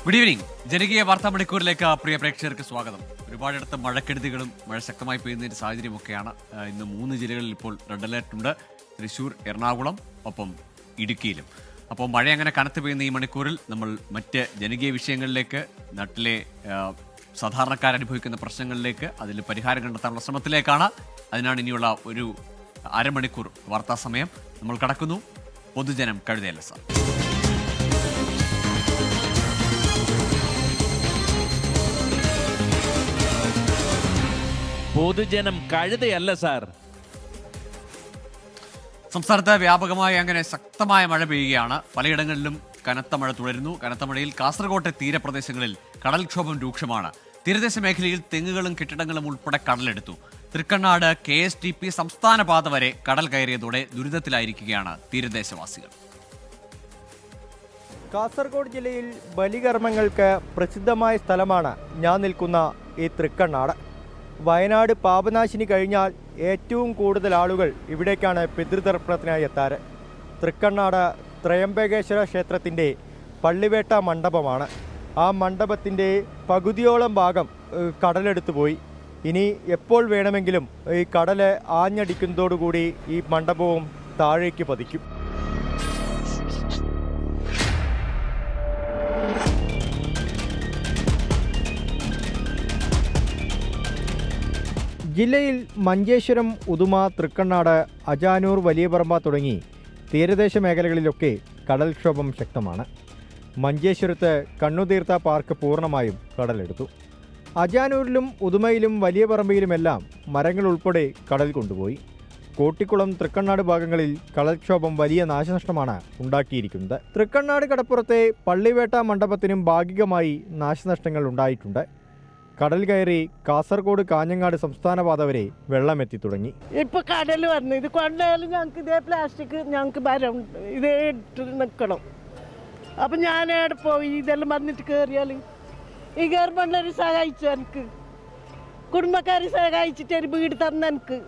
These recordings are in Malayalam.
Good evening. ജനകീയ വാർത്താ മണിക്കൂറിലേക്ക് പ്രിയ പ്രേക്ഷകർക്ക് സ്വാഗതം. ഒരുപാടിടത്ത് മഴക്കെടുതികളും മഴ ശക്തമായി പെയ്യുന്നതിന്റെ സാഹചര്യമൊക്കെയാണ്. ഇന്ന് 3 ജില്ലകളിൽ ഇപ്പോൾ റെഡ് അലേർട്ട് ഉണ്ട്. തൃശ്ശൂർ, എറണാകുളം, ഒപ്പം ഇടുക്കിയിലും. അപ്പോൾ മഴ അങ്ങനെ കനത്ത് പെയ്യുന്ന ഈ മണിക്കൂറിൽ നമ്മൾ മറ്റ് ജനകീയ വിഷയങ്ങളിലേക്ക്, നാട്ടിലെ സാധാരണക്കാരനുഭവിക്കുന്ന പ്രശ്നങ്ങളിലേക്ക്, അതിൽ പരിഹാരം കണ്ടെത്താനുള്ള ശ്രമത്തിലേക്കാണ്. അതിനാണ് ഇനിയുള്ള ഒരു അരമണിക്കൂർ വാർത്താ സമയം. നമ്മൾ കടക്കുന്നു. പൊതുജനം കഴുതയല്ല സാർ. പൊതുജനം കഴുതയല്ല സാർ. സംസ്ഥാനത്ത് വ്യാപകമായി അങ്ങനെ ശക്തമായ മഴ പെയ്യുകയാണ്. പലയിടങ്ങളിലും കനത്ത മഴ തുടരുന്നു. കനത്ത മഴയിൽ കാസർകോട്ടെ തീരപ്രദേശങ്ങളിൽ കടൽക്ഷോഭം രൂക്ഷമാണ്. തീരദേശ മേഖലയിൽ തെങ്ങുകളും കെട്ടിടങ്ങളും ഉൾപ്പെടെ കടലെടുത്തു. തൃക്കണ്ണാട് KSTP സംസ്ഥാന പാത വരെ കടൽ കയറിയതോടെ ദുരിതത്തിലായിരിക്കുകയാണ് തീരദേശവാസികൾ. കാസർഗോഡ് ജില്ലയിൽ ബലികർമ്മങ്ങൾക്ക് പ്രസിദ്ധമായ സ്ഥലമാണ് ഞാൻ നിൽക്കുന്ന ഈ തൃക്കണ്ണാട്. വയനാട് പാപനാശിനി കഴിഞ്ഞാൽ ഏറ്റവും കൂടുതൽ ആളുകൾ ഇവിടേക്കാണ് പിതൃതർപ്പണത്തിനായി എത്താറ്. തൃക്കണ്ണാട് ത്രയംബകേശ്വര ക്ഷേത്രത്തിൻ്റെ പള്ളിവേട്ട മണ്ഡപമാണ്. ആ മണ്ഡപത്തിൻ്റെ പകുതിയോളം ഭാഗം കടലെടുത്തു പോയി. ഇനി എപ്പോൾ വേണമെങ്കിലും ഈ കടൽ ആഞ്ഞടിക്കുന്നതോടുകൂടി ഈ മണ്ഡപവും താഴേക്ക് പതിക്കും. ജില്ലയിൽ മഞ്ചേശ്വരം, ഉദുമ, തൃക്കണ്ണാട്, അജാനൂർ, വലിയപറമ്പ തുടങ്ങി തീരദേശ മേഖലകളിലൊക്കെ കടൽക്ഷോഭം ശക്തമാണ്. മഞ്ചേശ്വരത്ത് കണ്ണുതീർത്ത പാർക്ക് പൂർണ്ണമായും കടലെടുത്തു. അജാനൂരിലും ഉദുമയിലും വലിയപറമ്പയിലുമെല്ലാം മരങ്ങൾ ഉൾപ്പെടെ കടൽ കൊണ്ടുപോയി. കോട്ടിക്കുളം, തൃക്കണ്ണാട് ഭാഗങ്ങളിൽ കടൽക്ഷോഭം വലിയ നാശനഷ്ടമാണ് ഉണ്ടാക്കിയിരിക്കുന്നത്. തൃക്കണ്ണാട് കടപ്പുറത്തെ പള്ളിവേട്ട മണ്ഡപത്തിനും ഭാഗികമായി നാശനഷ്ടങ്ങൾ ഉണ്ടായിട്ടുണ്ട്. കടൽ കയറി കാസർഗോഡ് കാഞ്ഞങ്ങാട് സംസ്ഥാന പാത വരെ വെള്ളമെത്തി തുടങ്ങി. ഇപ്പൊ കടൽ വന്നു. ഇത് കൊണ്ടായാലും ഞങ്ങൾക്ക് ഇതേ പ്ലാസ്റ്റിക് ഞങ്ങൾക്ക് മരം ഇതേ ഇട്ട് നിൽക്കണം. അപ്പൊ ഞാൻ എവിടെ പോയി ഇതെല്ലാം വന്നിട്ട് കയറിയാൽ ഈ ഗവൺമെന്റ് സഹായിച്ചു, എനിക്ക് കുടുംബക്കാർ സഹായിച്ചിട്ട് ഒരു വീട് തന്ന, എനിക്ക്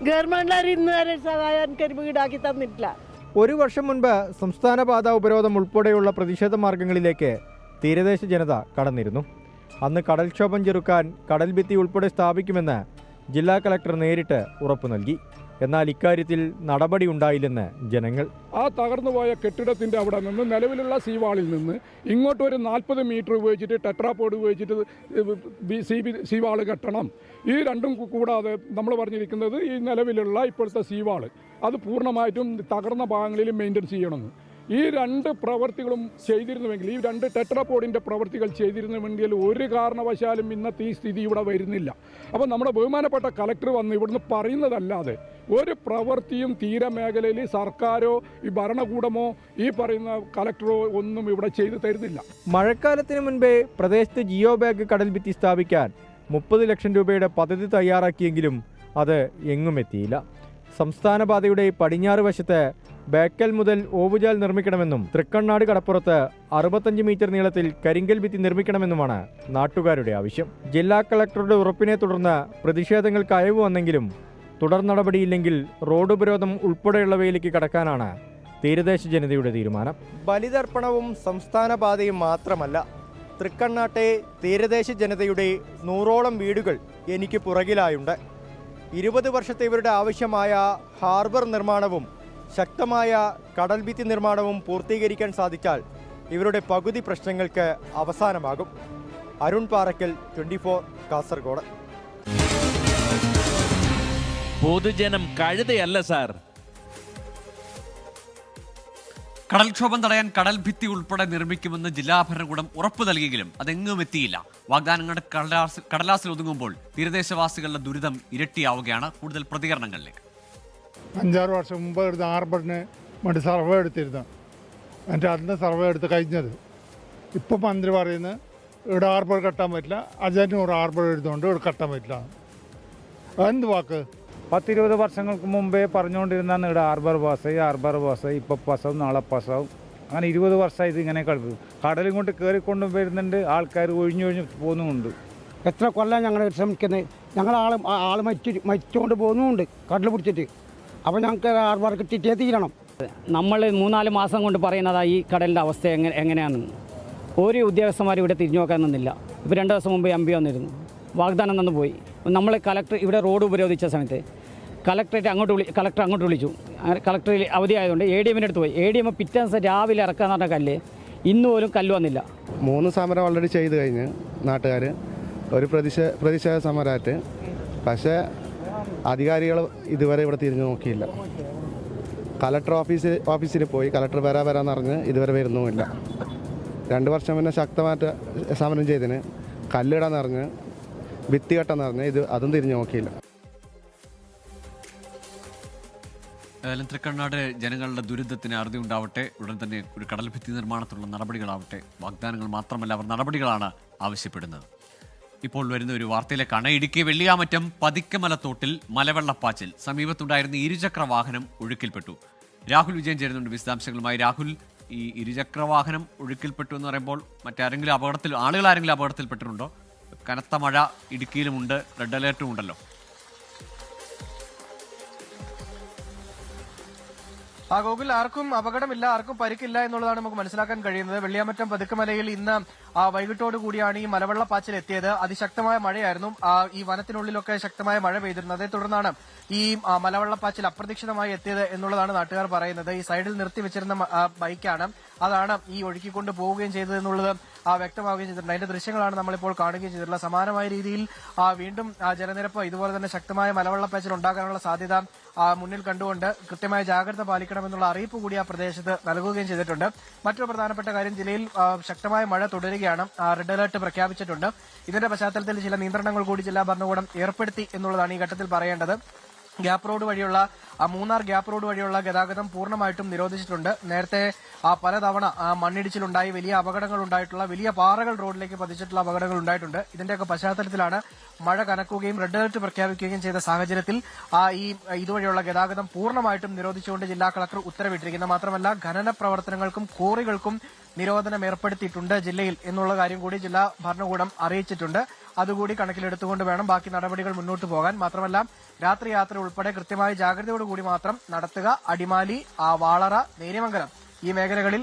ഗവൺമെന്റ് ഇന്ന് വരെ സഹായം എനിക്കൊരു വീടാക്കി തന്നിട്ടില്ല. 1 വർഷം മുൻപ് സംസ്ഥാന പാത ഉപരോധം ഉൾപ്പെടെയുള്ള പ്രതിഷേധ മാർഗങ്ങളിലേക്ക് തീരദേശ ജനത കടന്നിരുന്നു. അന്ന് കടൽക്ഷോഭം ചെറുക്കാൻ കടൽ ഭിത്തി ഉൾപ്പെടെ സ്ഥാപിക്കുമെന്ന് ജില്ലാ കളക്ടർ നേരിട്ട് ഉറപ്പു നൽകി. എന്നാൽ ഇക്കാര്യത്തിൽ നടപടി ഉണ്ടായില്ലെന്ന് ജനങ്ങൾ. ആ തകർന്നുപോയ കെട്ടിടത്തിൻ്റെ അവിടെ നിന്ന് നിലവിലുള്ള സീവാളിൽ നിന്ന് ഇങ്ങോട്ട് ഒരു 40 മീറ്റർ ഉപയോഗിച്ചിട്ട് ടെട്രാപോഡ് ഉപയോഗിച്ചിട്ട് സീവാൾ കെട്ടണം. ഈ രണ്ടും കൂടാതെ നമ്മൾ പറഞ്ഞിരിക്കുന്നത് ഈ നിലവിലുള്ള ഇപ്പോഴത്തെ സീവാൾ അത് പൂർണ്ണമായിട്ടും തകർന്ന ഭാഗങ്ങളിൽ മെയിൻറ്റെയിൻ ചെയ്യണമെന്ന്. ഈ 2 പ്രവർത്തികളും ചെയ്തിരുന്നുവെങ്കിൽ, ഈ 2 ടെട്രാപോഡിൻ്റെ പ്രവർത്തികൾ ചെയ്തിരുന്നുവെങ്കിൽ ഒരു കാരണവശാലും ഇന്നത്തെ ഈ സ്ഥിതി ഇവിടെ വരുന്നില്ല. അപ്പോൾ നമ്മുടെ ബഹുമാനപ്പെട്ട കളക്ടർ വന്ന് ഇവിടുന്ന് പറയുന്നതല്ലാതെ ഒരു പ്രവൃത്തിയും തീരമേഖലയിൽ സർക്കാരോ ഈ ഭരണകൂടമോ ഈ പറയുന്ന കളക്ടറോ ഒന്നും ഇവിടെ ചെയ്തു തരുന്നില്ല. മഴക്കാലത്തിന് മുൻപേ പ്രദേശത്ത് ജിയോ ബാഗ് കടൽ ഭിത്തി സ്ഥാപിക്കാൻ 30 ലക്ഷം രൂപയുടെ പദ്ധതി തയ്യാറാക്കിയെങ്കിലും അത് എങ്ങും എത്തിയില്ല. സംസ്ഥാന പാതയുടെ പടിഞ്ഞാറ് വശത്ത് ബേക്കൽ മുതൽ ഓവുചാൽ നിർമ്മിക്കണമെന്നും തൃക്കണ്ണാട് കടപ്പുറത്ത് 65 മീറ്റർ നീളത്തിൽ കരിങ്കൽ ഭിത്തി നിർമ്മിക്കണമെന്നുമാണ് നാട്ടുകാരുടെ ആവശ്യം. ജില്ലാ കളക്ടറുടെ ഉറപ്പിനെ തുടർന്ന് പ്രതിഷേധങ്ങൾക്ക് അയവ് വന്നെങ്കിലും തുടർ നടപടിയില്ലെങ്കിൽ റോഡ് ഉപരോധം ഉൾപ്പെടെയുള്ളവയിലേക്ക് കടക്കാനാണ് തീരദേശ ജനതയുടെ തീരുമാനം. ബലിതർപ്പണവും സംസ്ഥാന പാതയും മാത്രമല്ല, തൃക്കണ്ണാട്ടെ തീരദേശ ജനതയുടെ 100ഓളം വീടുകൾ എനിക്ക് പുറകിലായുണ്ട്. 20 വർഷത്തെ ഇവരുടെ ആവശ്യമായ ഹാർബർ നിർമ്മാണവും ശക്തമായ കടൽ ഭിത്തി നിർമ്മാണവും പൂർത്തീകരിക്കാൻ സാധിച്ചാൽ ഇവരുടെ പകുതി പ്രശ്നങ്ങൾക്ക് അവസാനമാകും. അരുൺ പാറക്കൽ, 24 കാസർഗോഡ്. പൊതുജനം കഴുതയല്ല സാർ. കടൽക്ഷോഭം തടയാൻ കടൽ ഭിത്തി ഉൾപ്പെടെ നിർമ്മിക്കുമെന്ന് ജില്ലാ ഭരണകൂടം ഉറപ്പു നൽകിയെങ്കിലും അതെങ്ങും എത്തിയില്ല. വാഗ്ദാനങ്ങളുടെ കടലാസിൽ ഒതുങ്ങുമ്പോൾ തീരദേശവാസികളുടെ ദുരിതം ഇരട്ടിയാവുകയാണ്. കൂടുതൽ പ്രതികരണങ്ങളിലേക്ക്. 5-6 വർഷം മുമ്പ് എടുത്ത് ഹാർബറിന് വേണ്ടി സർവേ എടുത്തിരുന്നു. എന്നിട്ട് അന്ന് സർവേ എടുത്ത് കഴിഞ്ഞത്. ഇപ്പം മന്ത്രി പറയുന്നത് ഇവിടെ ഹാർബർ കെട്ടാൻ പറ്റില്ല, അജാനൂർ ഹാർബർ എഴുതുകൊണ്ട് ഇവിടെ കെട്ടാൻ പറ്റില്ല. എന്ത് വാക്ക്? 10-20 വർഷങ്ങൾക്ക് മുമ്പേ പറഞ്ഞുകൊണ്ടിരുന്നാണ് ഇവിടെ ഹാർബർ പാസ്സായി, ഇപ്പോൾ പാസ്സാവും, നാളെ പാസ്സാവും. അങ്ങനെ 20 വർഷമായി ഇത് ഇങ്ങനെ കളിക്കും. കടലും കൊണ്ട് കയറിക്കൊണ്ടും വരുന്നുണ്ട്, ആൾക്കാർ ഒഴിഞ്ഞൊഴിഞ്ഞ് പോകുന്നുമുണ്ട്. എത്ര കൊല്ലം ഞങ്ങൾ ശ്രമിക്കുന്നത്. ഞങ്ങൾ ആൾ മരിച്ചുകൊണ്ട് പോകുന്നുമുണ്ട് കടൽ പിടിച്ചിട്ട്. അപ്പോൾ ഞങ്ങൾക്ക് ഹാർബർ കിട്ടിയിട്ടേ തീരണം. നമ്മൾ 3-4 മാസം കൊണ്ട് പറയുന്നതാ ഈ കടലിൻ്റെ അവസ്ഥ എങ്ങനെയാണെന്ന്. ഒരു ഉദ്യോഗസ്ഥന്മാർ ഇവിടെ തിരിഞ്ഞു നോക്കാൻ നിന്നില്ല. ഇപ്പോൾ 2 ദിവസം മുമ്പ് MP വന്നിരുന്നു, വാഗ്ദാനം തന്നു പോയി. നമ്മൾ കളക്ടർ ഇവിടെ റോഡ് ഉപരോധിച്ച സമയത്ത് കളക്ടർ അങ്ങോട്ട് വിളിച്ചു. കളക്ടർ അവധിയായതുകൊണ്ട് ADM അടുത്ത് പോയി. ADM പിറ്റേ ദിവസം രാവിലെ ഇറക്കാന്ന് പറഞ്ഞ കല്ല് ഇന്ന് പോലും കല്ല് വന്നില്ല. 3 സമരം ഓൾറെഡി ചെയ്ത് കഴിഞ്ഞ് നാട്ടുകാർ ഒരു പ്രതിഷേധ സമരമായിട്ട്. പക്ഷേ അധികാരികൾ ഇതുവരെ ഇവിടെ തിരിഞ്ഞു നോക്കിയില്ല. കളക്ടർ ഓഫീസിൽ പോയി കളക്ടർ വരാമെന്ന് പറഞ്ഞ് ഇതുവരെ വരുന്നുമില്ല. 2 വർഷം മുന്നേ ശക്തമായിട്ട് സമരം ചെയ്തതിന് കല്ലിടാന്ന് പറഞ്ഞ് ഭിത്തി കെട്ടെന്ന് പറഞ്ഞ് അതും തിരിഞ്ഞു നോക്കിയില്ല. ഏതായാലും തൃക്കണ്ണാട് ജനങ്ങളുടെ ദുരിതത്തിന് അറുതി ഉണ്ടാവട്ടെ. ഉടൻ തന്നെ ഒരു കടൽ ഭിത്തി നിർമ്മാണത്തിലുള്ള നടപടികളാവട്ടെ. വാഗ്ദാനങ്ങൾ മാത്രമല്ല, അവർ നടപടികളാണ് ആവശ്യപ്പെടുന്നത്. ഇപ്പോൾ വരുന്ന ഒരു വാർത്തയിലേക്കാണ്. ഇടുക്കി വെള്ളിയാമറ്റം പതിക്കമലത്തോട്ടിൽ മലവെള്ളപ്പാച്ചിൽ. സമീപത്തുണ്ടായിരുന്ന ഇരുചക്ര വാഹനം ഒഴുക്കിൽപ്പെട്ടു. രാഹുൽ വിജയൻ ചേരുന്നുണ്ട് വിശദാംശങ്ങളുമായി. രാഹുൽ, ഈ ഇരുചക്ര വാഹനം ഒഴുക്കിൽപ്പെട്ടു എന്ന് പറയുമ്പോൾ മറ്റാരെങ്കിലും ആളുകൾ ആരെങ്കിലും അപകടത്തിൽപ്പെട്ടിട്ടുണ്ടോ? കനത്ത മഴ ഇടുക്കിയിലുമുണ്ട്, റെഡ് അലേർട്ടും ഉണ്ടല്ലോ. ഗോകുൽ, ആർക്കും അപകടമില്ല, ആർക്കും പരിക്കില്ല എന്നുള്ളതാണ് നമുക്ക് മനസ്സിലാക്കാൻ കഴിയുന്നത്. വെള്ളിയാമറ്റം പതുക്കമലയിൽ ഇന്ന് വൈകിട്ടോട് കൂടിയാണ് ഈ മലവെള്ളപ്പാച്ചിൽ എത്തിയത്. അതിശക്തമായ മഴയായിരുന്നു. ഈ വനത്തിനുള്ളിലൊക്കെ ശക്തമായ മഴ പെയ്തിരുന്നു. അതേ തുടർന്നാണ് ഈ മലവെള്ളപ്പാച്ചിൽ അപ്രതീക്ഷിതമായി എത്തിയത് എന്നുള്ളതാണ് നാട്ടുകാർ പറയുന്നത്. ഈ സൈഡിൽ നിർത്തിവെച്ചിരുന്ന ബൈക്കാണ്, അതാണ് ഈ ഒഴുക്കിക്കൊണ്ട് പോവുകയും ചെയ്തത് എന്നുള്ളത് വ്യക്തമാവുകയും ചെയ്തിട്ടുണ്ട്. അതിന്റെ ദൃശ്യങ്ങളാണ് നമ്മളിപ്പോൾ കാണുകയും ചെയ്തിട്ടുള്ളത്. സമാനമായ രീതിയിൽ വീണ്ടും ജലനിരപ്പ് ഇതുപോലെ തന്നെ ശക്തമായ മലവെള്ളപ്പാച്ചിൽ ഉണ്ടാകാനുള്ള സാധ്യത മുന്നിൽ കണ്ടുകൊണ്ട് കൃത്യമായ ജാഗ്രത പാലിക്കണമെന്നുള്ള അറിയിപ്പ് കൂടി ആ പ്രദേശത്ത് നൽകുകയും ചെയ്തിട്ടുണ്ട്. മറ്റൊരു പ്രധാനപ്പെട്ട കാര്യം, ജില്ലയിൽ ശക്തമായ മഴ തുടരുകയാണ്. റെഡ് അലർട്ട് പ്രഖ്യാപിച്ചിട്ടുണ്ട്. ഇതിന്റെ പശ്ചാത്തലത്തിൽ ചില നിയന്ത്രണങ്ങൾ കൂടി ജില്ലാ ഭരണകൂടം ഏർപ്പെടുത്തി എന്നുള്ളതാണ് ഈ ഘട്ടത്തിൽ പറയേണ്ടത്. മൂന്നാർ ഗ്യാപ്പ് റോഡ് വഴിയുള്ള ഗതാഗതം പൂർണ്ണമായിട്ടും നിരോധിച്ചിട്ടുണ്ട്. നേരത്തെ പലതവണ മണ്ണിടിച്ചിലുണ്ടായി വലിയ അപകടങ്ങൾ ഉണ്ടായിട്ടുള്ള, വലിയ പാറകൾ റോഡിലേക്ക് പതിച്ചിട്ടുള്ള അപകടങ്ങൾ ഉണ്ടായിട്ടുണ്ട്. ഇതിന്റെയൊക്കെ പശ്ചാത്തലത്തിലാണ് മഴ കനക്കുകയും റെഡ് അലർട്ട് പ്രഖ്യാപിക്കുകയും ചെയ്ത സാഹചര്യത്തിൽ ഇതുവഴിയുള്ള ഗതാഗതം പൂർണ്ണമായിട്ടും നിരോധിച്ചുകൊണ്ട് ജില്ലാ കളക്ടർ ഉത്തരവിട്ടിരിക്കുന്നത്. മാത്രമല്ല, ഖനന പ്രവർത്തനങ്ങൾക്കും ക്വാറികൾക്കും നിരോധനം ഏർപ്പെടുത്തിയിട്ടുണ്ട് ജില്ലയിൽ എന്നുള്ള കാര്യം കൂടി ജില്ലാ ഭരണകൂടം അറിയിച്ചിട്ടുണ്ട്. അതുകൂടി കണക്കിലെടുത്തുകൊണ്ട് വേണം ബാക്കി നടപടികൾ മുന്നോട്ട് പോകാൻ. മാത്രമല്ല, രാത്രി യാത്ര ഉൾപ്പെടെ കൃത്യമായ ജാഗ്രതയോടുകൂടി മാത്രം നടത്തുക. അടിമാലി, വാളറ, നേര്യമംഗലം ഈ മേഖലകളിൽ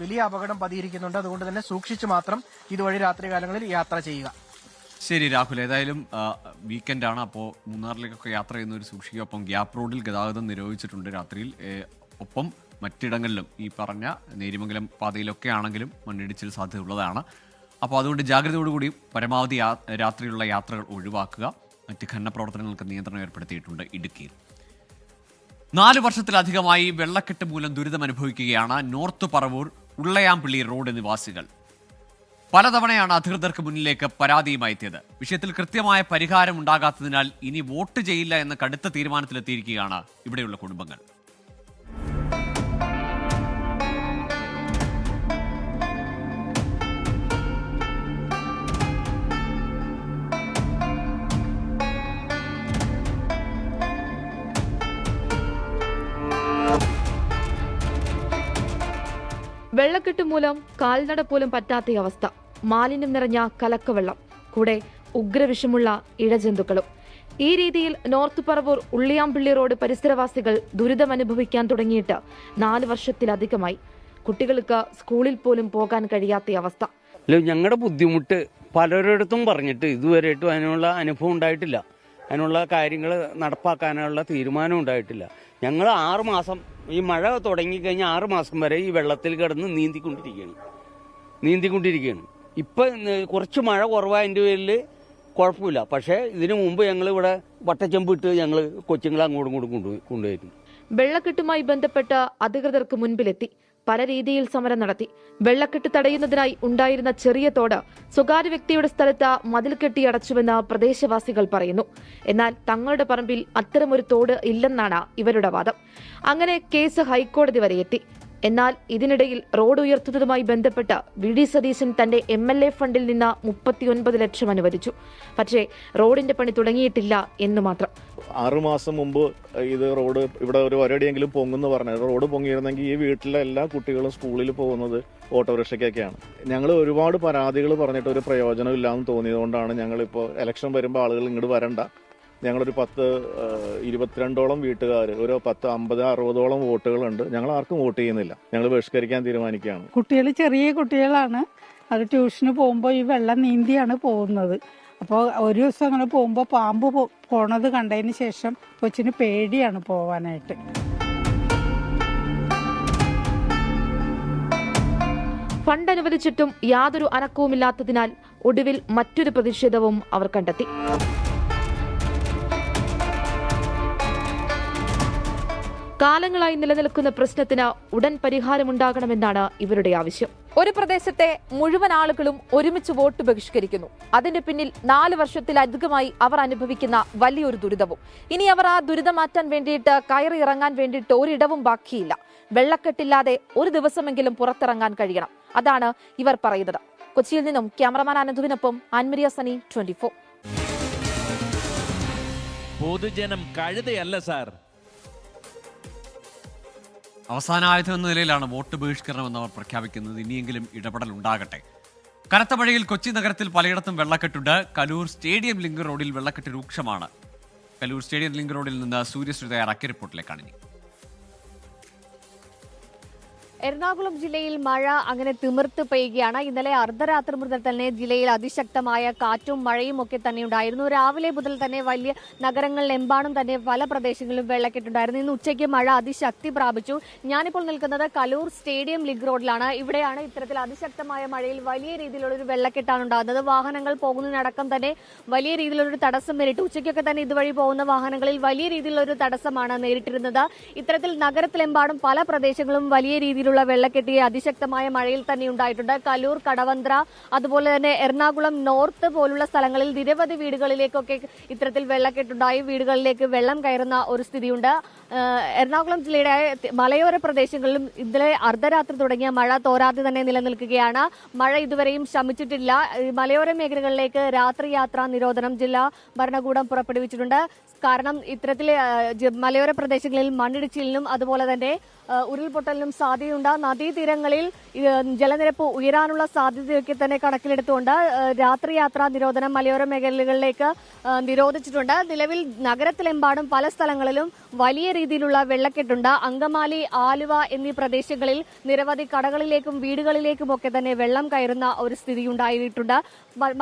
വലിയ അപകടം പതിയിരിക്കുന്നുണ്ട്. അതുകൊണ്ട് തന്നെ സൂക്ഷിച്ചു മാത്രം ഇതുവഴി രാത്രികാലങ്ങളിൽ യാത്ര ചെയ്യുക. ശരി രാഹുൽ, ഏതായാലും വീക്കെൻഡാണ്, അപ്പോൾ മൂന്നാറിലേക്കൊക്കെ യാത്ര ചെയ്യുന്നവർ സൂക്ഷിക്കുക. ഒപ്പം ഗ്യാപ്പ് റോഡിൽ ഗതാഗതം നിരോധിച്ചിട്ടുണ്ട് രാത്രിയിൽ. ഒപ്പം മറ്റിടങ്ങളിലും ഈ പറഞ്ഞ നേര്യമംഗലം പാതയിലൊക്കെ ആണെങ്കിലും മണ്ണിടിച്ചിൽ സാധ്യതയുള്ളതാണ്. അപ്പോൾ അതുകൊണ്ട് ജാഗ്രതയോടുകൂടി പരമാവധി രാത്രിയിലുള്ള യാത്രകൾ ഒഴിവാക്കുക. മറ്റ് ഖനന പ്രവർത്തനങ്ങൾക്ക് നിയന്ത്രണം ഏർപ്പെടുത്തിയിട്ടുണ്ട് ഇടുക്കിയിൽ. 4 വർഷത്തിലധികമായി വെള്ളക്കെട്ട് മൂലം ദുരിതമനുഭവിക്കുകയാണ് നോർത്ത് പറവൂർ ഉള്ളയാംപിള്ളി റോഡ് നിവാസികൾ. പലതവണയാണ് അധികൃതർക്ക് മുന്നിലേക്ക് പരാതിയുമായി എത്തിയത്. വിഷയത്തിൽ കൃത്യമായ പരിഹാരം ഉണ്ടാകാത്തതിനാൽ ഇനി വോട്ട് ചെയ്യില്ല എന്ന കടുത്ത തീരുമാനത്തിലെത്തിയിരിക്കുകയാണ് ഇവിടെയുള്ള കുടുംബങ്ങൾ. വെള്ളക്കെട്ട് മൂലം കാൽനട പോലും പറ്റാത്ത അവസ്ഥ. മാലിന്യം നിറഞ്ഞ കലക്കവെള്ളം, കൂടെ ഉഗ്രവിഷമുള്ള ഇഴജന്തുക്കളും. ഈ രീതിയിൽ നോർത്ത് പറവൂർ ഉള്ളിയാംപിള്ളി റോഡ് പരിസരവാസികൾ ദുരിതമനുഭവിക്കാൻ തുടങ്ങിയിട്ട് 4 വർഷത്തിലധികമായി. കുട്ടികൾക്ക് സ്കൂളിൽ പോലും പോകാൻ കഴിയാത്ത അവസ്ഥ. ഞങ്ങളുടെ ബുദ്ധിമുട്ട് പലരിടത്തും പറഞ്ഞിട്ട് ഇതുവരെയായിട്ടും അതിനുള്ള അനുഭവം ഉണ്ടായിട്ടില്ല. അതിനുള്ള കാര്യങ്ങൾ നടപ്പാക്കാനുള്ള തീരുമാനം ഉണ്ടായിട്ടില്ല. ഞങ്ങൾ 6 മാസം ഈ മഴ തുടങ്ങിക്കഴിഞ്ഞാൽ 6 മാസം വരെ ഈ വെള്ളത്തിൽ കിടന്ന് നീന്തിക്കൊണ്ടിരിക്കുകയാണ്. ഇപ്പം കുറച്ച് മഴ കുറവായതിൻ്റെ പേരിൽ കുഴപ്പമില്ല. പക്ഷേ ഇതിനു മുമ്പ് ഞങ്ങൾ ഇവിടെ വട്ടച്ചെമ്പ് ഇട്ട് ഞങ്ങൾ കൊച്ചുങ്ങളെ അങ്ങോട്ടും ഇങ്ങോട്ടും കൊണ്ടുപോയിരുന്നു. വെള്ളക്കെട്ടുമായി ബന്ധപ്പെട്ട് അധികൃതർക്ക് മുൻപിലെത്തി പല രീതിയിൽ സമരം നടത്തി. വെള്ളക്കെട്ട് തടയുന്നതിനായി ഉണ്ടായിരുന്ന ചെറിയ തോട് സ്വകാര്യ വ്യക്തിയുടെ സ്ഥലത്ത് മതിൽ കെട്ടിയടച്ചുവെന്ന് പ്രദേശവാസികൾ പറയുന്നു. എന്നാൽ തങ്ങളുടെ പറമ്പിൽ അത്തരമൊരു തോട് ഇല്ലെന്നാണ് ഇവരുടെ വാദം. അങ്ങനെ കേസ് ഹൈക്കോടതി വരെ എത്തി. എന്നാൽ ഇതിനിടയിൽ റോഡ് ഉയർത്തുന്നതുമായി ബന്ധപ്പെട്ട് വി.ഡി. സതീശൻ തന്റെ MLA ഫണ്ടിൽ നിന്ന് 39 ലക്ഷം അനുവദിച്ചു. പക്ഷേ റോഡിന്റെ പണി തുടങ്ങിയിട്ടില്ല എന്ന് മാത്രം. 6 മാസം മുമ്പ് ഇത് റോഡ് ഇവിടെ ഒരു ഒരടിയെങ്കിലും പൊങ്ങുന്നു പറഞ്ഞത്. റോഡ് പൊങ്ങിയിരുന്നെങ്കിൽ ഈ വീട്ടിലെ എല്ലാ കുട്ടികളും സ്കൂളിൽ പോകുന്നത് ഓട്ടോറിക്ഷയ്ക്കൊക്കെയാണ്. ഞങ്ങൾ ഒരുപാട് പരാതികൾ പറഞ്ഞിട്ട് ഒരു പ്രയോജനം ഇല്ലാന്ന് തോന്നിയതുകൊണ്ടാണ് ഞങ്ങളിപ്പോൾ ഇലക്ഷൻ വരുമ്പോൾ ആളുകൾ ഇങ്ങോട്ട് വരണ്ട, ഞങ്ങളൊരു 22ഓളം വീട്ടുകാർ, ഒരു 50-60ഓളം വോട്ടുകളുണ്ട്, ഞങ്ങൾ ആർക്കും വോട്ട് ചെയ്യുന്നില്ല, ഞങ്ങൾ ബഹിഷ്കരിക്കാൻ തീരുമാനിക്കുകയാണ്. കുട്ടികൾ ചെറിയ കുട്ടികളാണ്, അത് ട്യൂഷന് പോകുമ്പോൾ ഈ വെള്ളം നീന്തിയാണ് പോകുന്നത്. അപ്പോൾ ഒരു ദിവസം അങ്ങനെ പോകുമ്പോൾ പാമ്പ് പോണത് കണ്ടതിന് ശേഷം കൊച്ചിന് പേടിയാണ് പോവാനായിട്ട്. ഫണ്ട് അനുവദിച്ചിട്ടും യാതൊരു അനക്കവുമില്ലാത്തതിനാൽ ഒടുവിൽ മറ്റൊരു പ്രതിഷേധവും അവർ കണ്ടെത്തി. കാലങ്ങളായി നിലനിൽക്കുന്ന പ്രശ്നത്തിന് ഉടൻ പരിഹാരമുണ്ടാകണമെന്നാണ് ഇവരുടെ ആവശ്യം. ഒരു പ്രദേശത്തെ മുഴുവൻ ആളുകളും ഒരുമിച്ച് വോട്ട് ബഹിഷ്കരിക്കുന്നു. അതിന്റെ പിന്നിൽ 4 വർഷത്തിലധികമായി അവർ അനുഭവിക്കുന്ന വലിയൊരു ദുരിതവും. ഇനി അവർ ആ ദുരിതം മാറ്റാൻ വേണ്ടിയിട്ട് കയറി ഇറങ്ങാൻ വേണ്ടിയിട്ട് ഒരിടവും ബാക്കിയില്ല. വെള്ളക്കെട്ടില്ലാതെ ഒരു ദിവസമെങ്കിലും പുറത്തിറങ്ങാൻ കഴിയണം. അതാണ് ഇവർ പറയുന്നത്. കൊച്ചിയിൽ നിന്നും ക്യാമറമാൻ അനന്തുവിനൊപ്പം ആൻമരിയ സനി, 24. പൊതുജനം കഴുതയല്ല സാർ. അവസാന ആയുധം എന്ന നിലയിലാണ് വോട്ട് ബഹിഷ്കരണമെന്ന് അവർ പ്രഖ്യാപിക്കുന്നത്. ഇനിയെങ്കിലും ഇടപെടൽ ഉണ്ടാകട്ടെ. കനത്ത മഴയിൽ കൊച്ചി നഗരത്തിൽ പലയിടത്തും വെള്ളക്കെട്ടുണ്ട്. കലൂർ സ്റ്റേഡിയം ലിങ്ക് റോഡിൽ വെള്ളക്കെട്ട് രൂക്ഷമാണ്. കലൂർ സ്റ്റേഡിയം ലിങ്ക് റോഡിൽ നിന്ന് സൂര്യശ്രീ തയ്യാറാക്കിയ റിപ്പോർട്ടിലേക്കാണ് ഇനി. എറണാകുളം ജില്ലയിൽ മഴ അങ്ങനെ തിമിർത്ത് പെയ്യുകയാണ്. ഇന്നലെ അർദ്ധരാത്രി മുതൽ തന്നെ ജില്ലയിൽ അതിശക്തമായ കാറ്റും മഴയും ഒക്കെ തന്നെ ഉണ്ടായിരുന്നു. രാവിലെ മുതൽ തന്നെ വലിയ നഗരങ്ങളിലെമ്പാടും തന്നെ പല പ്രദേശങ്ങളിലും വെള്ളക്കെട്ടുണ്ടായിരുന്നു. ഇന്ന് ഉച്ചയ്ക്ക് മഴ അതിശക്തി പ്രാപിച്ചു. ഞാനിപ്പോൾ നിൽക്കുന്നത് കലൂർ സ്റ്റേഡിയം ലിങ്ക് റോഡിലാണ്. ഇവിടെയാണ് ഇത്തരത്തിൽ അതിശക്തമായ മഴയിൽ വലിയ രീതിയിലുള്ളൊരു വെള്ളക്കെട്ടാണ് ഉണ്ടാകുന്നത്. വാഹനങ്ങൾ പോകുന്നതിനടക്കം തന്നെ വലിയ രീതിയിലുള്ളൊരു തടസ്സം നേരിട്ടു. ഉച്ചയ്ക്കൊക്കെ തന്നെ ഇതുവഴി പോകുന്ന വാഹനങ്ങളിൽ വലിയ രീതിയിലുള്ളൊരു തടസ്സമാണ് നേരിട്ടിരുന്നത്. ഇത്തരത്തിൽ നഗരത്തിലെമ്പാടും പല പ്രദേശങ്ങളും വലിയ രീതിയിലുള്ള വെള്ളക്കെട്ടിയ അതിശക്തമായ മഴയിൽ തന്നെ ഉണ്ടായിട്ടുണ്ട്. കലൂർ, കടവന്ത്ര, അതുപോലെ തന്നെ എറണാകുളം നോർത്ത് പോലുള്ള സ്ഥലങ്ങളിൽ നിരവധി വീടുകളിലേക്കൊക്കെ ഇത്തരത്തിൽ വെള്ളക്കെട്ടുണ്ടായി. വീടുകളിലേക്ക് വെള്ളം കയറുന്ന ഒരു സ്ഥിതിയുണ്ട്. എറണാകുളം ജില്ലയുടെ മലയോര പ്രദേശങ്ങളിലും ഇന്നലെ അർദ്ധരാത്രി തുടങ്ങിയ മഴ തോരാതെ തന്നെ നിലനിൽക്കുകയാണ്. മഴ ഇതുവരെയും ശമിച്ചിട്ടില്ല. മലയോര മേഖലകളിലേക്ക് രാത്രി യാത്രാ നിരോധനം ജില്ലാ ഭരണകൂടം പുറപ്പെടുവിച്ചിട്ടുണ്ട്. കാരണം ഇത്തരത്തിൽ മലയോര പ്രദേശങ്ങളിൽ മണ്ണിടിച്ചിലിനും അതുപോലെ തന്നെ ഉരുൾപൊട്ടലിനും സാധ്യതയുണ്ട്. നദീതീരങ്ങളിൽ ജലനിരപ്പ് ഉയരാനുള്ള സാധ്യതയൊക്കെ തന്നെ കണക്കിലെടുത്തുകൊണ്ട് രാത്രി യാത്രാ നിരോധനം മലയോര മേഖലകളിലേക്ക് നിരോധിച്ചിട്ടുണ്ട്. നിലവിൽ നഗരത്തിലെമ്പാടും പല സ്ഥലങ്ങളിലും വലിയ രീതിയിലുള്ള വെള്ളക്കെട്ടുണ്ട്. അങ്കമാലി, ആലുവ എന്നീ പ്രദേശങ്ങളിൽ നിരവധി കടകളിലേക്കും വീടുകളിലേക്കും ഒക്കെ തന്നെ വെള്ളം കയറുന്ന ഒരു സ്ഥിതി ഉണ്ടായിട്ടുണ്ട്.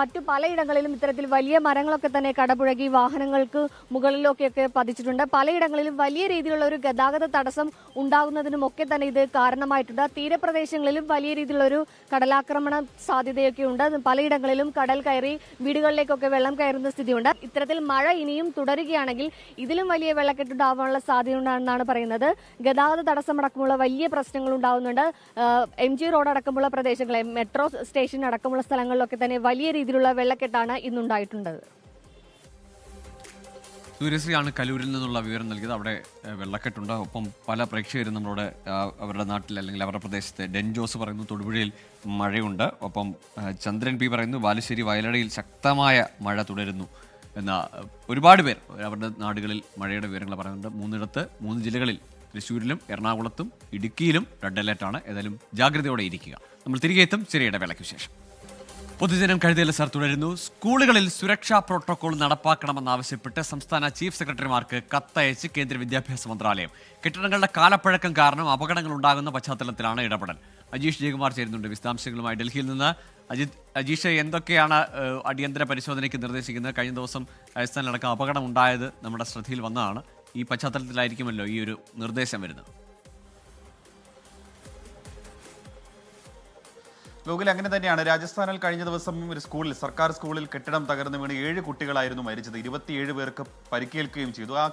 മറ്റു പലയിടങ്ങളിലും ഇത്തരത്തിൽ വലിയ മരങ്ങളൊക്കെ തന്നെ കടപുഴകി വാഹനങ്ങൾക്ക് മുകളിലൊക്കെയൊക്കെ പതിച്ചിട്ടുണ്ട്. പലയിടങ്ങളിലും വലിയ രീതിയിലുള്ള ഒരു ഗതാഗത തടസ്സം ഉണ്ടാകുന്നതിനുമൊക്കെ തന്നെ ഇത് കാരണമായിട്ടുണ്ട്. തീരപ്രദേശങ്ങളിലും വലിയ രീതിയിലുള്ള ഒരു കടലാക്രമണ സാധ്യതയൊക്കെ ഉണ്ട്. പലയിടങ്ങളിലും കടൽ കയറി വീടുകളിലേക്കൊക്കെ വെള്ളം കയറുന്ന സ്ഥിതിയുണ്ട്. ഇത്തരത്തിൽ മഴ ഇനിയും തുടരുകയാണെങ്കിൽ ഇതിലും വലിയ വെള്ളക്കെട്ടുണ്ടാവാനുള്ള സാധ്യതയുണ്ടെന്നാണ് പറയുന്നത്. ഗതാഗത തടസ്സമടക്കമുള്ള വലിയ പ്രശ്നങ്ങൾ ഉണ്ടാകുന്നുണ്ട്. MG റോഡ് അടക്കമുള്ള പ്രദേശങ്ങളെ മെട്രോ സ്റ്റേഷൻ അടക്കമുള്ള സ്ഥലങ്ങളിലൊക്കെ തന്നെ വലിയ രീതിയിലുള്ള വെള്ളക്കെട്ടാണ് ഇന്നുണ്ടായിട്ടുള്ളത്. സൂര്യശ്രീയാണ് കലൂരിൽ നിന്നുള്ള വിവരം നൽകിയത്. അവിടെ വെള്ളക്കെട്ടുണ്ട്. ഒപ്പം പല പ്രേക്ഷകരും നമ്മളോട് അവരുടെ നാട്ടിൽ അല്ലെങ്കിൽ അവരുടെ പ്രദേശത്ത് ഡെൻ ജോസ് പറയുന്നു തൊടുപുഴയിൽ മഴയുണ്ട്. ഒപ്പം ചന്ദ്രൻ പി പറയുന്നു ബാലുശ്ശേരി വയലടയിൽ ശക്തമായ മഴ തുടരുന്നു എന്ന ഒരുപാട് പേർ അവരുടെ നാടുകളിൽ മഴയുടെ വിവരങ്ങൾ പറയുന്നുണ്ട്. 3 ജില്ലകളിൽ തൃശ്ശൂരിലും എറണാകുളത്തും ഇടുക്കിയിലും റെഡ് അലേർട്ടാണ്. ഏതായാലും ജാഗ്രതയോടെ ഇരിക്കുക. നമ്മൾ തിരികെ എത്തും ചെറിയ ഇടവേളയ്ക്ക് ശേഷം. പൊതുജനം കഴുതയിലെ സാർ തുടരുന്നു. സ്കൂളുകളിൽ സുരക്ഷാ പ്രോട്ടോകോൾ നടപ്പാക്കണമെന്നാവശ്യപ്പെട്ട് സംസ്ഥാന ചീഫ് സെക്രട്ടറിമാർക്ക് കത്തയച്ച് കേന്ദ്ര വിദ്യാഭ്യാസ മന്ത്രാലയം. കെട്ടിടങ്ങളുടെ കാലപ്പഴക്കം കാരണം അപകടങ്ങൾ ഉണ്ടാകുന്ന പശ്ചാത്തലത്തിലാണ് ഇടപെടൽ. അജീഷ് ജയകുമാർ ചേരുന്നുണ്ട് വിശദാംശങ്ങളുമായി ഡൽഹിയിൽ നിന്ന്. അജീഷ്, എന്തൊക്കെയാണ് അടിയന്തര പരിശോധനയ്ക്ക് നിർദ്ദേശിക്കുന്നത്? കഴിഞ്ഞ ദിവസം രാജസ്ഥാനിലടക്കം അപകടം ഉണ്ടായത് നമ്മുടെ ശ്രദ്ധയിൽ വന്നതാണ്. ഈ പശ്ചാത്തലത്തിലായിരിക്കുമല്ലോ ഈ ഒരു നിർദ്ദേശം വരുന്നത്. ഗോകുൽ, അങ്ങനെ തന്നെയാണ്. രാജസ്ഥാനിൽ കഴിഞ്ഞ ദിവസം ഒരു സ്കൂളിൽ, സർക്കാർ സ്കൂളിൽ കെട്ടിടം തകർന്നു വീണ് 7 കുട്ടികളായിരുന്നു മരിച്ചത്. 27 പേർക്ക് പരിക്കേൽക്കുകയും ചെയ്തു. ആ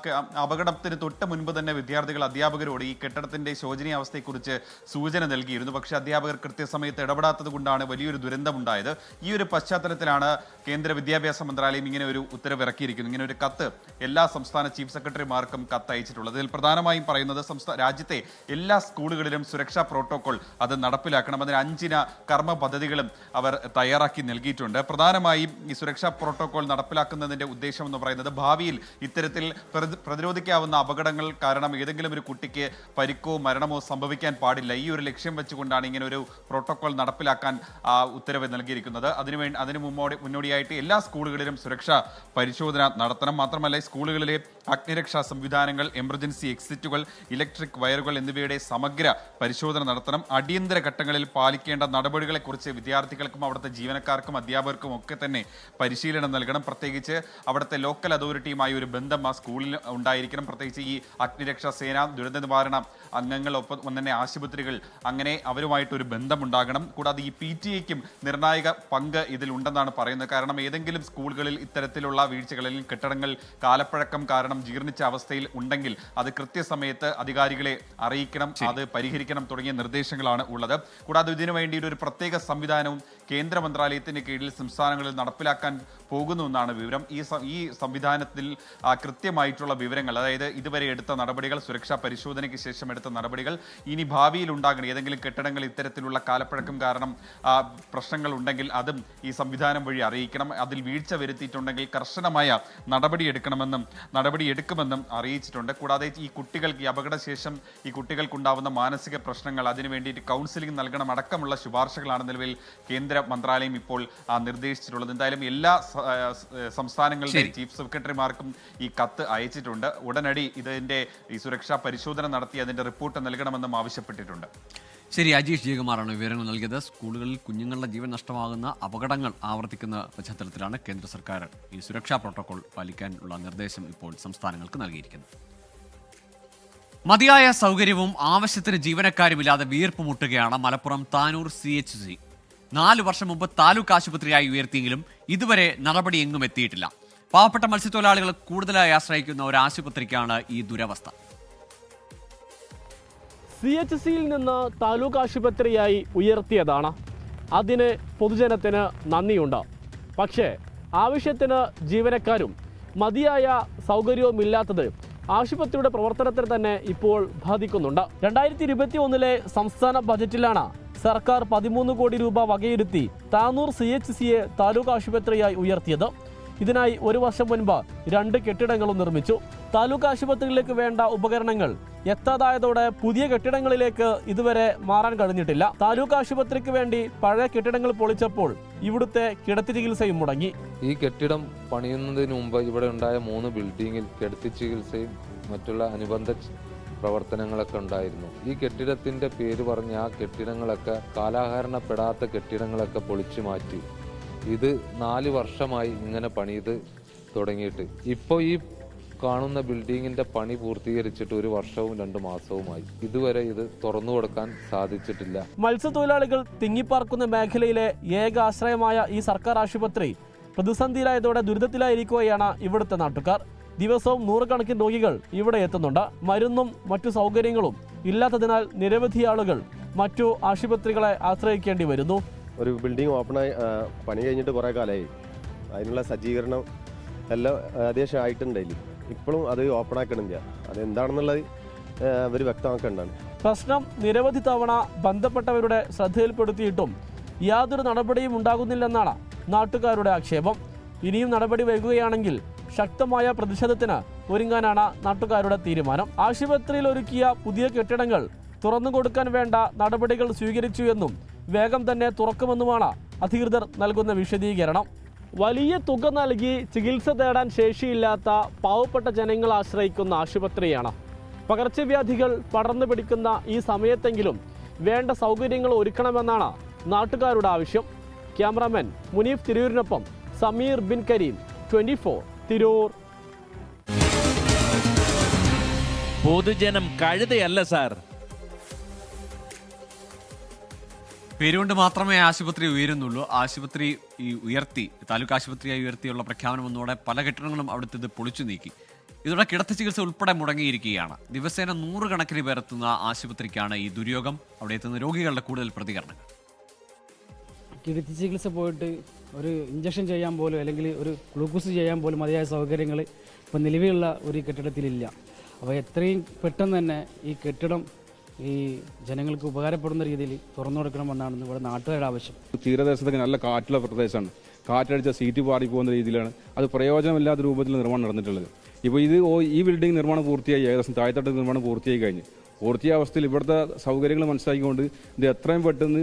അപകടത്തിന് തൊട്ട് മുൻപ് തന്നെ വിദ്യാർത്ഥികൾ അധ്യാപകരോട് ഈ കെട്ടിടത്തിന്റെ ശോചനീയാവസ്ഥയെക്കുറിച്ച് സൂചന നൽകിയിരുന്നു. പക്ഷേ അധ്യാപകർ കൃത്യസമയത്ത് ഇടപെടാത്തത് കൊണ്ടാണ് വലിയൊരു ദുരന്തമുണ്ടായത്. ഈ ഒരു പശ്ചാത്തലത്തിലാണ് കേന്ദ്ര വിദ്യാഭ്യാസ മന്ത്രാലയം ഇങ്ങനെ ഒരു ഉത്തരവ് ഇറക്കിയിരിക്കുന്നത്. ഇങ്ങനെ ഒരു കത്ത് എല്ലാ സംസ്ഥാന ചീഫ് സെക്രട്ടറിമാർക്കും കത്ത് അയച്ചിട്ടുള്ളത്. ഇതിൽ പ്രധാനമായും പറയുന്നത് രാജ്യത്തെ എല്ലാ സ്കൂളുകളിലും സുരക്ഷാ പ്രോട്ടോകോൾ അത് നടപ്പിലാക്കണം. അതിന് 5 കർമ്മ പദ്ധതികളും അവർ തയ്യാറാക്കി നൽകിയിട്ടുണ്ട്. പ്രധാനമായും ഈ സുരക്ഷാ പ്രോട്ടോകോൾ നടപ്പിലാക്കുന്നതിന്റെ ഉദ്ദേശം എന്ന് പറയുന്നത് ഭാവിയിൽ ഇത്തരത്തിൽ പ്രതിരോധിക്കാവുന്ന അപകടങ്ങൾ കാരണം ഏതെങ്കിലും ഒരു കുട്ടിക്ക് പരിക്കോ മരണമോ സംഭവിക്കാൻ പാടില്ല. ഈ ഒരു ലക്ഷ്യം വെച്ചുകൊണ്ടാണ് ഇങ്ങനെ ഒരു പ്രോട്ടോകോൾ നടപ്പിലാക്കാൻ ഉത്തരവ് നൽകിയിരിക്കുന്നത്. അതിന് മുന്നോടിയായിട്ട് എല്ലാ സ്കൂളുകളിലും സുരക്ഷാ പരിശോധന നടത്തണം. മാത്രമല്ല സ്കൂളുകളിലെ അഗ്നിരക്ഷാ സംവിധാനങ്ങൾ, എമർജൻസി എക്സിറ്റുകൾ, ഇലക്ട്രിക് വയറുകൾ എന്നിവയുടെ സമഗ്ര പരിശോധന നടത്തണം. അടിയന്തര ഘട്ടങ്ങളിൽ പാലിക്കേണ്ട നടപടികൾ സ്കൂളുകളെക്കുറിച്ച് വിദ്യാർത്ഥികൾക്കും അവിടുത്തെ ജീവനക്കാർക്കും അധ്യാപകർക്കും ഒക്കെ തന്നെ പരിശീലനം നൽകണം. പ്രത്യേകിച്ച് അവിടുത്തെ ലോക്കൽ അതോറിറ്റിയുമായി ഒരു ബന്ധം ആ സ്കൂളിൽ ഉണ്ടായിരിക്കണം. പ്രത്യേകിച്ച് ഈ അഗ്നിരക്ഷാ സേന, ദുരന്ത നിവാരണ അംഗങ്ങൾ, ഒപ്പം തന്നെ ആശുപത്രികൾ, അങ്ങനെ അവരുമായിട്ടൊരു ബന്ധമുണ്ടാകണം. കൂടാതെ ഈ PTA-ക്കും നിർണായക പങ്ക് ഇതിലുണ്ടെന്നാണ് പറയുന്നത്. കാരണം ഏതെങ്കിലും സ്കൂളുകളിൽ ഇത്തരത്തിലുള്ള വീഴ്ചകളിൽ കെട്ടിടങ്ങൾ കാലപ്പഴക്കം കാരണം ജീർണിച്ച അവസ്ഥയിൽ ഉണ്ടെങ്കിൽ അത് കൃത്യസമയത്ത് അധികാരികളെ അറിയിക്കണം, അത് പരിഹരിക്കണം തുടങ്ങിയ നിർദ്ദേശങ്ങളാണ് ഉള്ളത്. കൂടാതെ ഇതിനു വേണ്ടി ഒരു പ്രത്യേക സംവിധാനവും കേന്ദ്ര മന്ത്രാലയത്തിന് കീഴിൽ സംസ്ഥാനങ്ങളിൽ നടപ്പിലാക്കാൻ പോകുന്നുവെന്നാണ് വിവരം. ഈ സംവിധാനത്തിൽ കൃത്യമായിട്ടുള്ള വിവരങ്ങൾ, അതായത് ഇതുവരെ എടുത്ത നടപടികൾ, സുരക്ഷാ പരിശോധനയ്ക്ക് ശേഷം എടുത്ത നടപടികൾ, ഇനി ഭാവിയിൽ ഉണ്ടാകണം ഏതെങ്കിലും കെട്ടിടങ്ങൾ ഇത്തരത്തിലുള്ള കാലപ്പഴക്കം കാരണം പ്രശ്നങ്ങൾ ഉണ്ടെങ്കിൽ അതും ഈ സംവിധാനം വഴി അറിയിക്കണം. അതിൽ വീഴ്ച വരുത്തിയിട്ടുണ്ടെങ്കിൽ കർശനമായ നടപടിയെടുക്കുമെന്നും അറിയിച്ചിട്ടുണ്ട്. കൂടാതെ ഈ കുട്ടികൾക്ക്, ഈ അപകടശേഷം ഈ കുട്ടികൾക്കുണ്ടാവുന്ന മാനസിക പ്രശ്നങ്ങൾ, അതിനു വേണ്ടിയിട്ട് കൗൺസിലിംഗ് നൽകണം അടക്കമുള്ള ശുപാർശകളാണ് നിലവിൽ കേന്ദ്ര മന്ത്രാലയം ഇപ്പോൾ നിർദ്ദേശിച്ചിട്ടുള്ളത്. എന്തായാലും എല്ലാ സംസ്ഥാനങ്ങളുടെ ചീഫ് സെക്രട്ടറിമാർക്കും ഈ കത്ത് അയച്ചിട്ടുണ്ട്. ഉടനടി ഇതിന്റെ ഈ സുരക്ഷാ പരിശോധന നടത്തി അതിന്റെ റിപ്പോർട്ട് നൽകണമെന്നും ആവശ്യപ്പെട്ടിട്ടുണ്ട്. ശരി, അജീഷ് ജയകുമാറാണ് വിവരങ്ങൾ നൽകിയത്. സ്കൂളുകളിൽ കുഞ്ഞുങ്ങളുടെ ജീവൻ നഷ്ടമാകുന്ന അപകടങ്ങൾ ആവർത്തിക്കുന്ന പശ്ചാത്തലത്തിലാണ് കേന്ദ്ര സർക്കാർ ഈ സുരക്ഷാ പ്രോട്ടോകോൾ പാലിക്കാനുള്ള നിർദ്ദേശം ഇപ്പോൾ സംസ്ഥാനങ്ങൾക്ക് നൽകിയിരിക്കുന്നത്. മതിയായ സൗകര്യവും ആവശ്യത്തിന് ജീവനക്കാരുമില്ലാതെ വീർപ്പ് മുട്ടുകയാണ് മലപ്പുറം താനൂർ CHC. 4 വർഷം മുമ്പ് താലൂക്ക് ആശുപത്രിയായി ഉയർത്തിയെങ്കിലും ഇതുവരെ നടപടി എങ്ങും എത്തിയിട്ടില്ല. പാവപ്പെട്ട മത്സ്യത്തൊഴിലാളികൾ കൂടുതലായി ആശ്രയിക്കുന്ന ഒരു ആശുപത്രിക്കാണ് ഈ ദുരവസ്ഥ. CHCയിൽ നിന്ന് താലൂക്ക് ആശുപത്രിയായി ഉയർത്തിയതാണ്. അതിന് പൊതുജനത്തിന് നന്ദിയുണ്ട്. പക്ഷേ ആവശ്യത്തിന് ജീവനക്കാരും മതിയായ സൗകര്യവുമില്ലാത്തത് ആശുപത്രിയുടെ പ്രവർത്തനത്തിന് തന്നെ ഇപ്പോൾ ബാധിക്കുന്നുണ്ട്. 2021 സംസ്ഥാന ബജറ്റിലാണ് സർക്കാർ 13 കോടി രൂപ വകയിരുത്തി താനൂർ CHCയെ താലൂക്ക് ആശുപത്രിയായി ഉയർത്തിയത്. ഇതിനായി 1 വർഷം മുൻപ് 2 കെട്ടിടങ്ങളും നിർമ്മിച്ചു. താലൂക്ക് ആശുപത്രിയിലേക്ക് വേണ്ട ഉപകരണങ്ങൾ എത്താതായതോടെ പുതിയ കെട്ടിടങ്ങളിലേക്ക് ഇതുവരെ മാറാൻ കഴിഞ്ഞിട്ടില്ല. താലൂക്ക് ആശുപത്രിക്ക് വേണ്ടി പഴയ കെട്ടിടങ്ങൾ പൊളിച്ചപ്പോൾ ഇവിടുത്തെ കിടത്തി ചികിത്സയും മുടങ്ങി. ഈ കെട്ടിടം പണിയുന്നതിന് മുമ്പ് ഇവിടെ ഉണ്ടായ 3 ബിൽഡിങ്ങിൽ കിടത്തി ചികിത്സയും മറ്റുള്ള അനുബന്ധ പ്രവർത്തനങ്ങളൊക്കെ ഉണ്ടായിരുന്നു. ഈ കെട്ടിടത്തിന്റെ പേര് പറഞ്ഞ ആ കെട്ടിടങ്ങളൊക്കെ കാലഹരണപ്പെടാത്ത കെട്ടിടങ്ങളൊക്കെ പൊളിച്ചു മാറ്റി. ഇത് 4 വർഷമായി ഇങ്ങനെ പണിത് തുടങ്ങിയിട്ട്. ഇപ്പോൾ ഈ കാണുന്ന ബിൽഡിങ്ങിന്റെ പണി പൂർത്തീകരിച്ചിട്ട് 1 വർഷവും 2 മാസവുമായി. ഇതുവരെ ഇത് തുറന്നു കൊടുക്കാൻ സാധിച്ചിട്ടില്ല. മത്സ്യത്തൊഴിലാളികൾ തിങ്ങിപ്പാർക്കുന്ന മേഖലയിലെ ഏക ആശ്രയമായ ഈ സർക്കാർ ആശുപത്രി പ്രതിസന്ധിയിലായതോടെ ദുരിതത്തിലായിരിക്കുകയാണ് ഇവിടുത്തെ നാട്ടുകാർ. ദിവസവും 100 കണക്കിന് രോഗികൾ ഇവിടെ എത്തുന്നുണ്ട്. മരുന്നും മറ്റു സൗകര്യങ്ങളും ഇല്ലാത്തതിനാൽ നിരവധി ആളുകൾ മറ്റു ആശുപത്രികളെ ആശ്രയിക്കേണ്ടി വരുന്നു. ഒരു ബിൽഡിംഗ് ഓപ്പണായി പണി കഴിഞ്ഞിട്ട് കുറേ കാലമായി. അതിനുള്ള സജ്ജീകരണം എല്ലാം ഏകദേശം ആയിട്ടുണ്ടായില്ല. ഇപ്പോഴും അത് ഓപ്പണാക്കണില്ല. അതെന്താണെന്നുള്ളത് അവർ വ്യക്തമാക്കേണ്ടതാണ്. പ്രശ്നം നിരവധി തവണ ബന്ധപ്പെട്ടവരുടെ ശ്രദ്ധയിൽപ്പെടുത്തിയിട്ടും യാതൊരു നടപടിയും ഉണ്ടാകുന്നില്ലെന്നാണ് നാട്ടുകാരുടെ ആക്ഷേപം. ഇനിയും നടപടി വൈകുകയാണെങ്കിൽ ശക്തമായ പ്രതിഷേധത്തിന് ഒരുങ്ങാനാണ് നാട്ടുകാരുടെ തീരുമാനം. ആശുപത്രിയിൽ ഒരുക്കിയ പുതിയ കെട്ടിടങ്ങൾ തുറന്നു കൊടുക്കാൻ വേണ്ട നടപടികൾ സ്വീകരിച്ചു എന്നും വേഗം തന്നെ തുറക്കുമെന്നുമാണ് അധികൃതർ നൽകുന്ന വിശദീകരണം. വലിയ തുക നൽകി ചികിത്സ തേടാൻ ശേഷിയില്ലാത്ത പാവപ്പെട്ട ജനങ്ങൾ ആശ്രയിക്കുന്ന ആശുപത്രിയാണ്. പകർച്ചവ്യാധികൾ പടർന്നു പിടിക്കുന്ന ഈ സമയത്തെങ്കിലും വേണ്ട സൗകര്യങ്ങൾ ഒരുക്കണമെന്നാണ് നാട്ടുകാരുടെ ആവശ്യം. ക്യാമറാമാൻ മുനീഫ് തിരൂരിനൊപ്പം സമീർ ബിൻ കരീം, 24 തിരൂർ. പൊതുജനം കഴുതയല്ല സാർ. പേരുകൊണ്ട് മാത്രമേ ആശുപത്രി ഉയരുന്നുള്ളൂ. ആശുപത്രി താലൂക്ക് ആശുപത്രിയായി ഉയർത്തിയുള്ള പ്രഖ്യാപനം വന്നതോടെ പല കെട്ടിടങ്ങളും അവിടുത്തെ ഇത് പൊളിച്ചു നീക്കി. ഇതോടെ കിടത്തി ചികിത്സ ഉൾപ്പെടെ മുടങ്ങിയിരിക്കുകയാണ്. ദിവസേന 100 കണക്കിന് പേരെത്തുന്ന ആശുപത്രിക്കാണ് ഈ ദുര്യോഗം. അവിടെ എത്തുന്ന രോഗികളുടെ കൂടുതൽ പ്രതികരണങ്ങൾ. കിടത്തി ചികിത്സ പോയിട്ട് ഒരു ഇഞ്ചക്ഷൻ ചെയ്യാൻ പോലും അല്ലെങ്കിൽ ഒരു ഗ്ലൂക്കോസ് ചെയ്യാൻ പോലും മതിയായ സൗകര്യങ്ങൾ ഇപ്പോൾ നിലവിലുള്ള ഒരു കെട്ടിടത്തിലില്ല. അപ്പോൾ എത്രയും പെട്ടെന്ന് തന്നെ ഈ കെട്ടിടം ഈ ജനങ്ങൾക്ക് ഉപകാരപ്പെടുന്ന രീതിയിൽ തുറന്നു കൊടുക്കണമെന്നാണ് ഇവിടെ നാട്ടുകാരുടെ ആവശ്യം. തീരദേശത്തൊക്കെ നല്ല കാറ്റുള്ള പ്രദേശമാണ്. കാറ്റടിച്ച സീറ്റ് പാടി പോകുന്ന രീതിയിലാണ് അത് പ്രയോജനമില്ലാത്ത രൂപത്തിൽ നിർമ്മാണം നടന്നിട്ടുള്ളത്. ഇപ്പോൾ ഈ ബിൽഡിംഗ് നിർമ്മാണം പൂർത്തിയായി, ഏകദേശം താഴെത്തട്ട് നിർമ്മാണം പൂർത്തിയായി കഴിഞ്ഞു. പൂർത്തിയായ അവസ്ഥയിൽ ഇവിടുത്തെ സൗകര്യങ്ങൾ മനസ്സിലാക്കിക്കൊണ്ട് ഇത് എത്രയും പെട്ടെന്ന്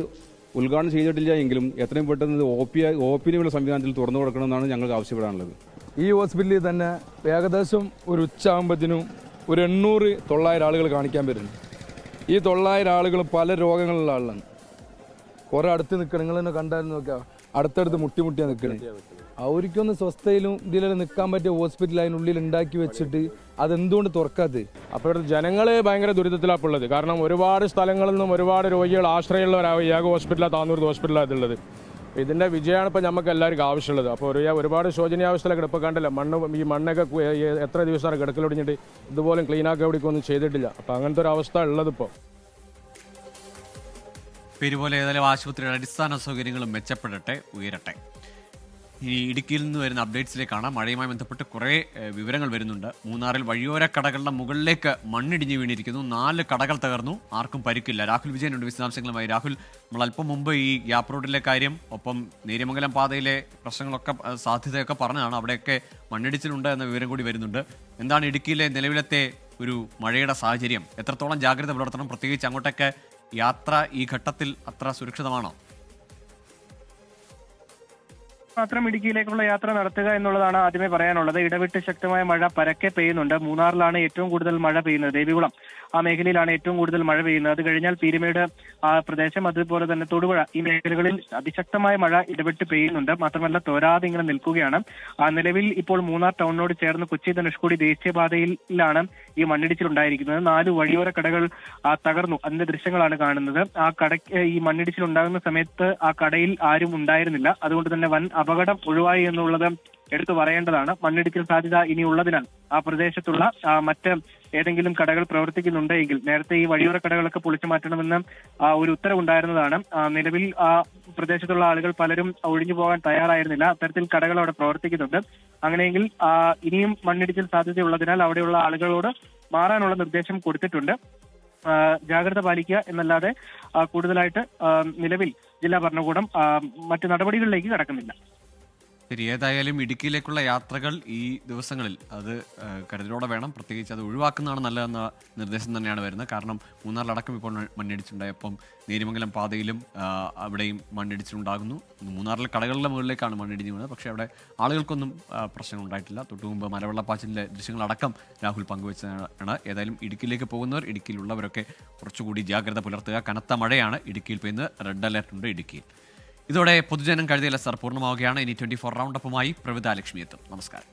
ഉദ്ഘാടനം ചെയ്തിട്ടില്ല എങ്കിലും എത്രയും പെട്ടെന്ന് OPനുള്ള സംവിധാനത്തിൽ തുറന്നു കൊടുക്കണമെന്നാണ് ഞങ്ങൾക്ക് ആവശ്യപ്പെടാനുള്ളത്. ഈ ഹോസ്പിറ്റലിൽ തന്നെ ഏകദേശം ഒരു ഉച്ചയാകുമ്പോഴത്തേനും ഒരു 800-900 ആളുകൾ കാണിക്കാൻ വരുന്നു. ഈ 900 ആളുകൾ പല രോഗങ്ങളുള്ള ആളാണ്. കുറേ അടുത്ത് നിൽക്കണം. നിങ്ങൾ തന്നെ കണ്ടാലും നോക്കാം, അടുത്തടുത്ത് മുട്ടിയാണ് നിൽക്കണേ. അവർക്കൊന്ന് സ്വസ്ഥയിലും ഇതിലെല്ലാം നിൽക്കാൻ പറ്റിയ ഹോസ്പിറ്റൽ അതിനുള്ളിൽ ഉണ്ടാക്കി വെച്ചിട്ട് അതെന്തുകൊണ്ട് തുറക്കാത്തത്? അപ്പോൾ ഇവിടുത്തെ ജനങ്ങൾ ഭയങ്കര ദുരിതത്തിലാണ് ഉള്ളത്. കാരണം ഒരുപാട് സ്ഥലങ്ങളിൽ നിന്നും ഒരുപാട് രോഗികൾ ആശ്രയമുള്ളവരാണ്. ഏക ഹോസ്പിറ്റലാണ് താന്നൂർ ഹോസ്പിറ്റലാണ് ഉള്ളത്. ഇതിൻ്റെ വിജയമാണ് ഇപ്പോൾ നമുക്ക് എല്ലാവർക്കും ആവശ്യമുള്ളത്. അപ്പോൾ ഒരുപാട് ശോചനീയാവസ്ഥയിലൊക്കെ ഇപ്പോൾ കണ്ടില്ല, ഈ മണ്ണൊക്കെ എത്ര ദിവസമാണ് കിടക്കലൊടിഞ്ഞിട്ട് ഇതുപോലെ ക്ലീനാക്കി എവിടേക്കൊന്നും ചെയ്തിട്ടില്ല. അപ്പോൾ അങ്ങനത്തെ ഒരു അവസ്ഥ ഉള്ളതിപ്പോൾ. പേരുപോലെ ഏതായാലും ആശുപത്രിയുടെ അടിസ്ഥാന സൗകര്യങ്ങളും മെച്ചപ്പെടട്ടെ, ഉയരട്ടെ. ഇനി ഇടുക്കിയിൽ നിന്ന് വരുന്ന അപ്ഡേറ്റ്സിലേക്കാണ്. മഴയുമായി ബന്ധപ്പെട്ട് കുറേ വിവരങ്ങൾ വരുന്നുണ്ട്. മൂന്നാറിൽ വഴിയോര കടകളുടെ മുകളിലേക്ക് മണ്ണിടിഞ്ഞ് വീണിരിക്കുന്നു. 4 കടകൾ തകർന്നു, ആർക്കും പരിക്കില്ല. രാഹുൽ വിജയനുണ്ട് വിശദാംശങ്ങളുമായി. രാഹുൽ, നമ്മൾ അല്പം മുമ്പ് ഈ ഗ്യാപ് റോഡിലെ കാര്യം, ഒപ്പം നേര്യമംഗലം പാതയിലെ പ്രശ്നങ്ങളൊക്കെ സാധ്യതയൊക്കെ പറഞ്ഞതാണ്. അവിടെയൊക്കെ മണ്ണിടിച്ചിലുണ്ട് എന്ന വിവരം കൂടി വരുന്നുണ്ട്. എന്താണ് ഇടുക്കിയിലെ നിലവിലത്തെ ഒരു മഴയുടെ സാഹചര്യം? എത്രത്തോളം ജാഗ്രത പുലർത്തണം? പ്രത്യേകിച്ച് അങ്ങോട്ടൊക്കെ യാത്ര ഈ ഘട്ടത്തിൽ അത്ര സുരക്ഷിതമാണോ? മാത്രം ഇടുക്കിയിലേക്കുള്ള യാത്ര നടത്തുക എന്നുള്ളതാണ് ആദ്യമേ പറയാനുള്ളത്. ഇടവിട്ട് ശക്തമായ മഴ പരക്കെ പെയ്യുന്നുണ്ട്. മൂന്നാറിലാണ് ഏറ്റവും കൂടുതൽ മഴ പെയ്യുന്നത്. ദേവികുളം ആ മേഖലയിലാണ് ഏറ്റവും കൂടുതൽ മഴ പെയ്യുന്നത്. അത് കഴിഞ്ഞാൽ പീരുമേട് ആ പ്രദേശം, അതുപോലെ തന്നെ തൊടുപുഴ, ഈ മേഖലകളിൽ അതിശക്തമായ മഴ ഇടവിട്ട് പെയ്യുന്നുണ്ട്. മാത്രമല്ല തോരാതെ ഇങ്ങനെ നിൽക്കുകയാണ്. നിലവിൽ ഇപ്പോൾ മൂന്നാർ ടൗണിനോട് ചേർന്ന് കൊച്ചി ധനുഷ്കോടി ദേശീയപാതയിലാണ് ഈ മണ്ണിടിച്ചിലുണ്ടായിരിക്കുന്നത്. 4 വഴിയോര കടകൾ തകർന്നു. അതിന്റെ ദൃശ്യങ്ങളാണ് കാണുന്നത്. ആ കടയ്ക്ക് ഈ മണ്ണിടിച്ചിലുണ്ടാകുന്ന സമയത്ത് ആ കടയിൽ ആരും ഉണ്ടായിരുന്നില്ല. അതുകൊണ്ട് തന്നെ വൻ അപകടം ഒഴിവായി എന്നുള്ളത് എടുത്തു പറയേണ്ടതാണ്. മണ്ണിടിച്ചിൽ സാധ്യത ഇനിയുള്ളതിനാൽ ആ പ്രദേശത്തുള്ള മറ്റ് ഏതെങ്കിലും കടകൾ പ്രവർത്തിക്കുന്നുണ്ടെങ്കിൽ നേരത്തെ ഈ വഴിയോര കടകളൊക്കെ പൊളിച്ചു മാറ്റണമെന്ന് ഒരു ഉത്തരവുണ്ടായിരുന്നതാണ്. നിലവിൽ ആ പ്രദേശത്തുള്ള ആളുകൾ പലരും ഒഴിഞ്ഞു പോകാൻ തയ്യാറായിരുന്നില്ല. അത്തരത്തിൽ കടകൾ അവിടെ പ്രവർത്തിക്കുന്നുണ്ട്. അങ്ങനെയെങ്കിൽ ഇനിയും മണ്ണിടിച്ചിൽ സാധ്യതയുള്ളതിനാൽ അവിടെയുള്ള ആളുകളോട് മാറാനുള്ള നിർദ്ദേശം കൊടുത്തിട്ടുണ്ട്. ജാഗ്രത പാലിക്കുക എന്നല്ലാതെ കൂടുതലായിട്ട് നിലവിൽ ജില്ലാ ഭരണകൂടം മറ്റ് നടപടികളിലേക്ക് കടക്കുന്നില്ല. ശരി, ഏതായാലും ഇടുക്കിയിലേക്കുള്ള യാത്രകൾ ഈ ദിവസങ്ങളിൽ അത് കരുതലോടെ വേണം. പ്രത്യേകിച്ച് അത് ഒഴിവാക്കുന്നതാണ് നല്ലതെന്ന നിർദ്ദേശം തന്നെയാണ് വരുന്നത്. കാരണം മൂന്നാറിലടക്കം ഇപ്പോൾ മണ്ണിടിച്ചിട്ടുണ്ടായപ്പം നേര്യമംഗലം പാതയിലും അവിടെയും മണ്ണിടിച്ചിട്ടുണ്ടാകുന്നു. മൂന്നാറിലെ കടകളുടെ മുകളിലേക്കാണ് മണ്ണിടിഞ്ഞു വീണത്. പക്ഷേ അവിടെ ആളുകൾക്കൊന്നും പ്രശ്നങ്ങൾ ഉണ്ടായിട്ടില്ല. തൊട്ടുമുമ്പ് മലവെള്ളപ്പാച്ചിലിൻ്റെ ദൃശ്യങ്ങളടക്കം രാഹുൽ പങ്കുവച്ചതാണ്. ഏതായാലും ഇടുക്കിയിലേക്ക് പോകുന്നവർ, ഇടുക്കിയിലുള്ളവരൊക്കെ കുറച്ചുകൂടി ജാഗ്രത പുലർത്തുക. കനത്ത മഴയാണ് ഇടുക്കിയിൽ പെയ്യുന്നത്. റെഡ് അലർട്ട് ഉണ്ട് ഇടുക്കിയിൽ. ഇതോടെ പൊതുജനം കഴുതിയില്ല സാർ പൂർണ്ണമാവുകയാണ്. ഇനി 24 റൗണ്ടപ്പുമായി പ്രവിത ലക്ഷ്മി എത്തും. നമസ്കാരം.